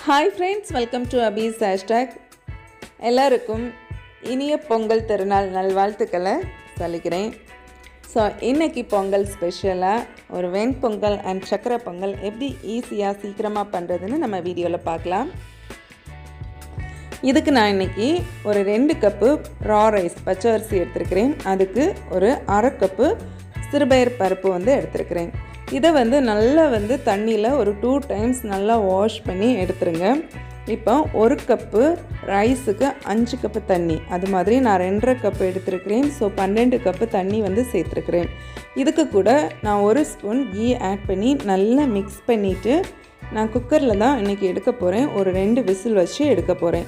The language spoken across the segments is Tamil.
ஹாய் ஃப்ரெண்ட்ஸ், வெல்கம் டு அபீஸ் ஹேஷ்டாக். எல்லாருக்கும் இனிய பொங்கல் திருநாள் நல்வாழ்த்துக்களை சொல்லிக்கிறேன். ஸோ இன்றைக்கி பொங்கல் ஸ்பெஷலாக ஒரு வெண்பொங்கல் அண்ட் சக்கரை பொங்கல் எப்படி ஈஸியாக சீக்கிரமாக பண்ணுறதுன்னு நம்ம வீடியோவில் பார்க்கலாம். இதுக்கு நான் இன்றைக்கி ஒரு 2 கப்பு ரா ரைஸ் பச்சை அரிசி எடுத்துருக்கிறேன். அதுக்கு ஒரு 1/2 கப்பு சிறுபயிர் பருப்பு எடுத்துருக்கிறேன். இதை நல்லா தண்ணியில் ஒரு 2 டைம்ஸ் நல்லா வாஷ் பண்ணி எடுத்துருங்க. இப்போ 1 கப்பு ரைஸுக்கு 5 கப்பு தண்ணி, அது மாதிரி நான் 2.5 கப்பு எடுத்துருக்கிறேன். ஸோ 12 கப்பு தண்ணி சேர்த்துருக்கிறேன். இதுக்கு கூட நான் 1 ஸ்பூன் கீ ஆட் பண்ணி நல்லா மிக்ஸ் பண்ணிவிட்டு நான் குக்கரில் தான் இன்றைக்கி எடுக்க போகிறேன். ஒரு 2 விசில் வச்சு எடுக்க போகிறேன்.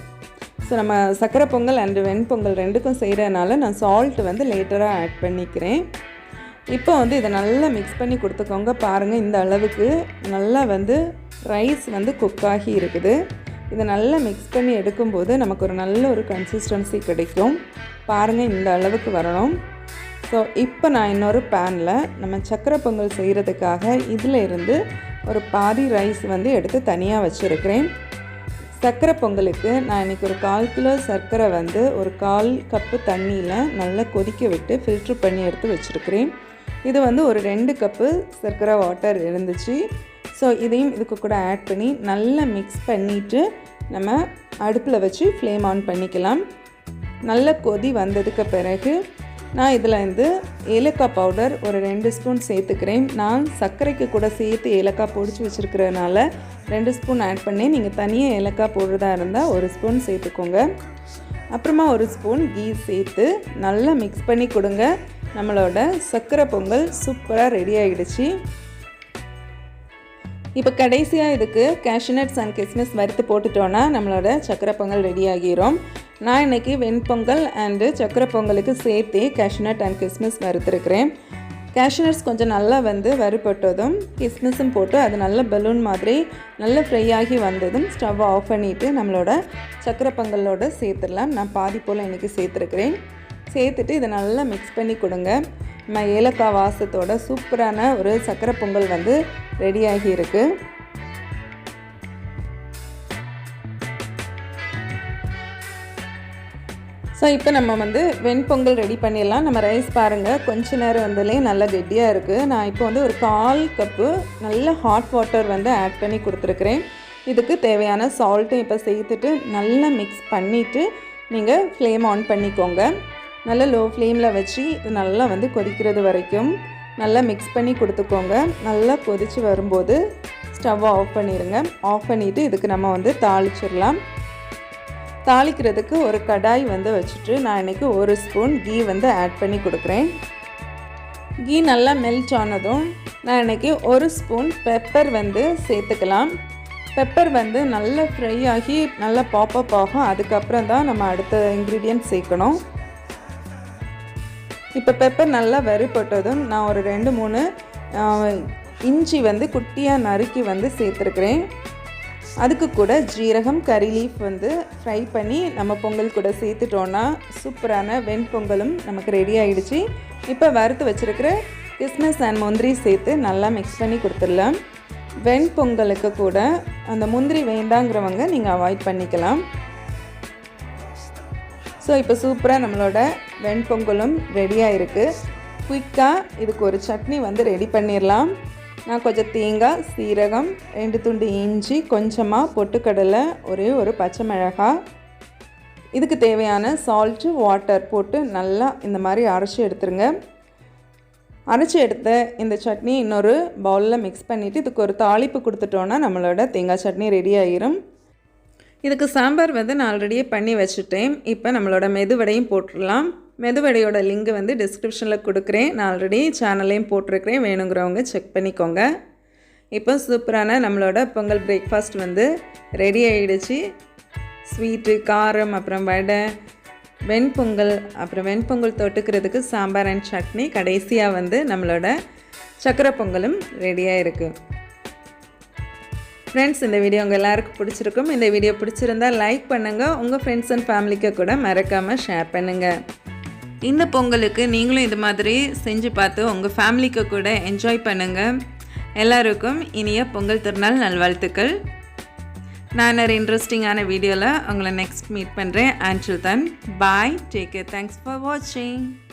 ஸோ நம்ம சக்கரை பொங்கல் அண்டு வெண்பொங்கல் 2க்கும் செய்கிறதுனால நான் சால்ட்டு லேட்டராக ஆட் பண்ணிக்கிறேன். இப்போ இதை நல்லா மிக்ஸ் பண்ணி கொடுத்துக்கோங்க. பாருங்கள், இந்த அளவுக்கு நல்லா ரைஸ் குக்காகி இருக்குது. இதை நல்லா மிக்ஸ் பண்ணி எடுக்கும்போது நமக்கு ஒரு நல்ல ஒரு கன்சிஸ்டன்சி கிடைக்கும். பாருங்கள், இந்த அளவுக்கு வரணும். ஸோ இப்போ நான் இன்னொரு பேனில் நம்ம சக்கரை பொங்கல் செய்கிறதுக்காக இதில் இருந்து ஒரு பாதி ரைஸ் எடுத்து தனியாக வச்சுருக்கிறேன். சர்க்கரை பொங்கலுக்கு நான் இன்றைக்கி ஒரு 1/4 கிலோ சர்க்கரை ஒரு 1/4 கப்பு தண்ணியில் நல்லா கொதிக்க விட்டு ஃபில்ட்ரு பண்ணி எடுத்து வச்சுருக்கிறேன். இது ஒரு 2 கப்பு சர்க்கரை வாட்டர் இருந்துச்சு. ஸோ இதையும் இதுக்கு கூட ஆட் பண்ணி நல்லா மிக்ஸ் பண்ணிவிட்டு நம்ம அடுப்பில் வச்சு ஃப்ளேம் ஆன் பண்ணிக்கலாம். நல்ல கொதி வந்ததுக்கு பிறகு நான் இதில் ஏலக்காய் பவுடர் ஒரு 2 ஸ்பூன் சேர்த்துக்கிறேன். நான் சர்க்கரைக்கு கூட சேர்த்து ஏலக்காய் பொடிச்சு வச்சுருக்கிறதுனால 2 ஸ்பூன் ஆட் பண்ணி, நீங்கள் தனியாக ஏலக்காய் போடுறதா இருந்தால் 1 ஸ்பூன் சேர்த்துக்கோங்க. அப்புறமா 1 ஸ்பூன் கீ சேர்த்து நல்லா மிக்ஸ் பண்ணி கொடுங்க. நம்மளோட சக்கரை பொங்கல் சூப்பராக ரெடி ஆகிடுச்சு. இப்போ கடைசியாக இதுக்கு கேஷ்யூநட்ஸ் அண்ட் கிஸ்மிஸ் வறுத்து போட்டுட்டோன்னா நம்மளோட சக்கரை பொங்கல் ரெடி ஆகிரும். நான் இன்றைக்கி வெண்பொங்கல் அண்டு சக்கரை பொங்கலுக்கு சேர்த்து கேஷ்யூநட் அண்ட் கிஸ்மிஸ் வறுத்துருக்கிறேன். கேஷ்யூநட்ஸ் கொஞ்சம் நல்லா வறுபட்டதும் கிஸ்மிஸும் போட்டு அது நல்ல பலூன் மாதிரி நல்லா ஃப்ரை ஆகி வந்ததும் ஸ்டவ் ஆஃப் பண்ணிவிட்டு நம்மளோட சக்கரை பொங்கலோடு சேர்த்துடலாம். நான் பாதி போல் இன்றைக்கி சேர்த்துருக்கிறேன். சேர்த்துட்டு இதை நல்லா மிக்ஸ் பண்ணி கொடுங்க. நம்ம ஏலக்காய் வாசத்தோட சூப்பரான ஒரு சக்கரை பொங்கல் ரெடி ஆகி இருக்கு. ஸோ இப்போ நம்ம வெண்பொங்கல் ரெடி பண்ணிடலாம். நம்ம ரைஸ் பாருங்கள், கொஞ்ச நேரம் நல்லா கெட்டியாக இருக்குது. நான் இப்போ ஒரு 1/4 கப்பு நல்ல ஹாட் வாட்டர் ஆட் பண்ணி கொடுத்துருக்குறேன். இதுக்கு தேவையான சால்ட்டும் இப்போ சேர்த்துட்டு நல்லா மிக்ஸ் பண்ணிவிட்டு நீங்கள் ஃப்ளேம் ஆன் பண்ணிக்கோங்க. நல்லா லோ ஃப்ளேமில் வச்சு இது நல்லா கொதிக்கிறது வரைக்கும் நல்லா மிக்ஸ் பண்ணி கொடுத்துக்கோங்க. நல்லா கொதித்து வரும்போது ஸ்டவ்வை ஆஃப் பண்ணிடுங்க. ஆஃப் பண்ணிவிட்டு இதுக்கு நம்ம தாளிச்சிடலாம். தாளிக்கிறதுக்கு ஒரு கடாய் வச்சுட்டு நான் இன்றைக்கி 1 ஸ்பூன் கீ ஆட் பண்ணி கொடுக்குறேன். கீ நல்லா மெல்ட் ஆனதும் நான் இன்றைக்கி 1 ஸ்பூன் பெப்பர் சேர்த்துக்கலாம். பெப்பர் நல்லா ஃப்ரை ஆகி நல்லா பாப்பப் ஆகும். அதுக்கப்புறம் தான் நம்ம அடுத்த இன்க்ரீடியன்ட் சேர்க்கணும். இப்போ பெப்பர் நல்லா வறுபட்டதும் நான் ஒரு 2-3 இஞ்சி குட்டியாக நறுக்கி சேர்த்துருக்குறேன். அதுக்கு கூட ஜீரகம், கறி லீஃப் ஃப்ரை பண்ணி நம்ம பொங்கல் கூட சேர்த்துட்டோன்னா சூப்பரான வெண்பொங்கலும் நமக்கு ரெடி ஆகிடுச்சு. இப்போ வறுத்து வச்சுருக்கிற கிஸ்மிஸ் அண்ட் முந்திரி சேர்த்து நல்லா மிக்ஸ் பண்ணி கொடுத்துடலாம். வெண்பொங்கலுக்கு கூட அந்த முந்திரி வேண்டாங்கிறவங்க நீங்கள் அவாய்ட் பண்ணிக்கலாம். ஸோ இப்போ சூப்பராக நம்மளோட வெண்பொங்கலும் ரெடியாக இருக்குது. குயிக்காக இதுக்கு ஒரு சட்னி ரெடி பண்ணிடலாம். நான் கொஞ்சம் தேங்காய், சீரகம், 2 துண்டு இஞ்சி, கொஞ்சமாக பொட்டுக்கடலை, ஒரு பச்சை மிளகாய், இதுக்கு தேவையான சால்ட்டு, வாட்டர் போட்டு நல்லா இந்த மாதிரி அரைச்சி எடுத்துருங்க. அரைச்சி எடுத்த இந்த சட்னி இன்னொரு பவுலில் மிக்ஸ் பண்ணிவிட்டு இதுக்கு ஒரு தாளிப்பு கொடுத்துட்டோன்னா நம்மளோட தேங்காய் சட்னி ரெடி ஆகிரும். இதுக்கு சாம்பார் நான் ஆல்ரெடியே பண்ணி வச்சுட்டேன். இப்போ நம்மளோட மெதுவடையும் போட்டுடலாம். மெதுவடையோட லிங்க் டிஸ்கிரிப்ஷனில் கொடுக்குறேன். நான் ஆல்ரெடி சேனல்லையும் போட்டிருக்கிறேன், வேணுங்கிறவங்க செக் பண்ணிக்கோங்க. இப்போ சூப்பரான நம்மளோட பொங்கல் பிரேக்ஃபாஸ்ட் ரெடி ஆகிடுச்சு. ஸ்வீட்டு, காரம், அப்புறம் வடை, வெண்பொங்கல், அப்புறம் வெண்பொங்கல் தொட்டுக்கிறதுக்கு சாம்பார் அண்ட் சட்னி, கடைசியாக நம்மளோட சக்கரை பொங்கலும் ரெடியாக இருக்குது. ஃப்ரெண்ட்ஸ், இந்த வீடியோ உங்கள் எல்லாருக்கும் பிடிச்சிருக்கும். இந்த வீடியோ பிடிச்சிருந்தால் லைக் பண்ணுங்கள். உங்கள் ஃப்ரெண்ட்ஸ் அண்ட் ஃபேமிலிக்கு கூட மறக்காமல் ஷேர் பண்ணுங்கள். இந்த பொங்கலுக்கு நீங்களும் இது மாதிரி செஞ்சு பார்த்து உங்கள் ஃபேமிலிக்கு கூட என்ஜாய் பண்ணுங்கள். எல்லாருக்கும் இனிய பொங்கல் திருநாள் நல்வாழ்த்துக்கள். நான் ஒரு இன்ட்ரெஸ்டிங்கான வீடியோவில் உங்களை நெக்ஸ்ட் மீட் பண்ணுறேன். Until then, bye, take care, thanks for watching.